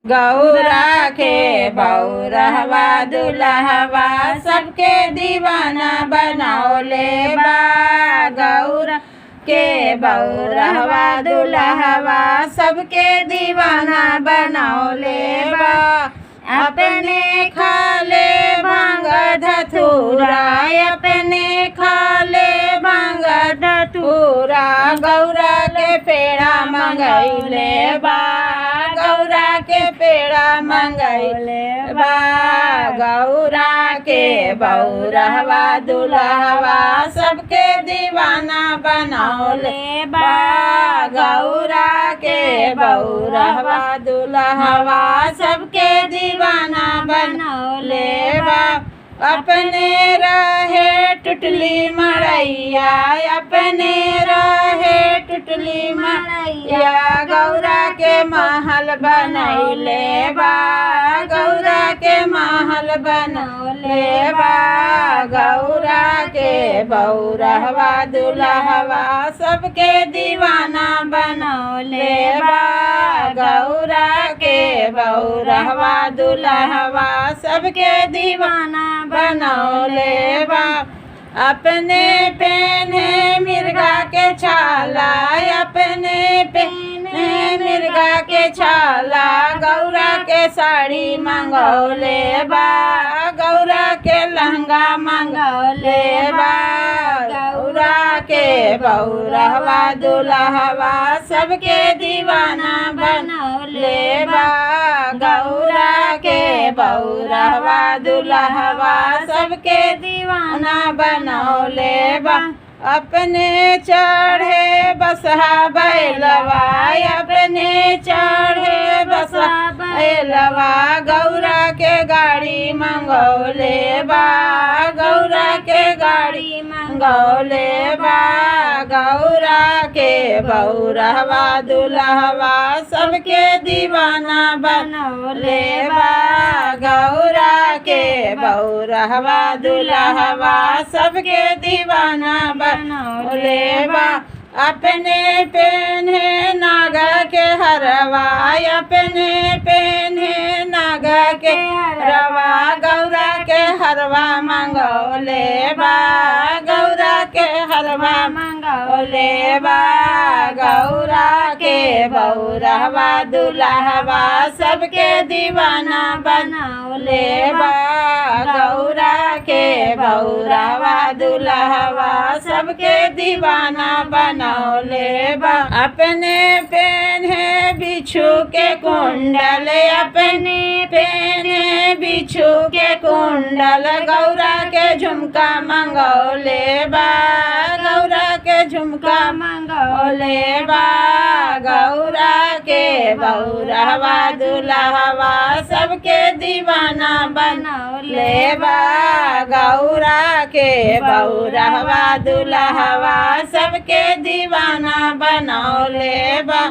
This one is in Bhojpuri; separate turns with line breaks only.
गौरा के बौरहवा दुल्हवा सबके दीवाना बनौले बा। गौरा के बौरहवा दुल्हवा सबके दीवाना बनौले बा। अपने खाले भांग धतूरा, अपने खाले भांग धतूरा। गौरा के पेड़ा मंगैले बा, गौरा के पेड़ा मंगैले बा। गौरा के बौरहवा दुल्हवा सबके दीवाना बनौले बा। गौरा के बौरहवा दुल्हवा सबके दीवाना बनौले बा। अपने रहे टुटली मड़ैया, अपने रहे टुटली मड़ैया। गौरा के महल बनौले बा, गौरा के महल बनौले बा। गौरा के बौरहवा दुल्हवा सबके दीवाना बनौले बा। गौरा के बौरहवा दुल्हवा सबके दीवाना बनौले बा। अपने पेने मिर्गा के छाला, अपने पेने मिर्गा के छाला। गौरा के साड़ी मंगौले बा, गौरा के लहंगा मंगौले बा। गौरा के बौरहवा दुल्हवा सबके दीवाना बनौले बा। गौरा के बौरहवा दुल्हवा सबके दीवाना बनौले बा। अपने चढ़े बसहा बैलवा, अपने चढ़े बसहा बैलवा। गौरा के गाड़ी मंगौले बा, गौरा के गाड़ी मंगौले बा। गौरा के बौरहवा दुल्हवा सबके दीवाना बनौले बा। गौरा के बौरहवा दुल्हवा सबके दीवाना बनौले बा। अपने पेन्हे नागा के हरवा, अपने पेन्हे नागा के हरवा। गौरा के हरवा मंगौले बा, गौरा के हरवा मंगौले बा। गौरा के बौरहवा दुल्हवा सबके दीवाना बनौले बा। गौरा के बौरहवा दुल्हवा सबके दीवाना बनौले बा। अपने पेन्हे बिच्छू के कुंडल, अपने पेन्हे बिच्छू के कुंडल। गौरा के झुमका मंगौले बा, गौरा के झुमका मंगौले बा। गौरा के बौरहवा दुल्हवा सबके दीवाना बनौले बा। गौरा के बौरहवा दुल्हवा सबके दीवाना बनौले बा।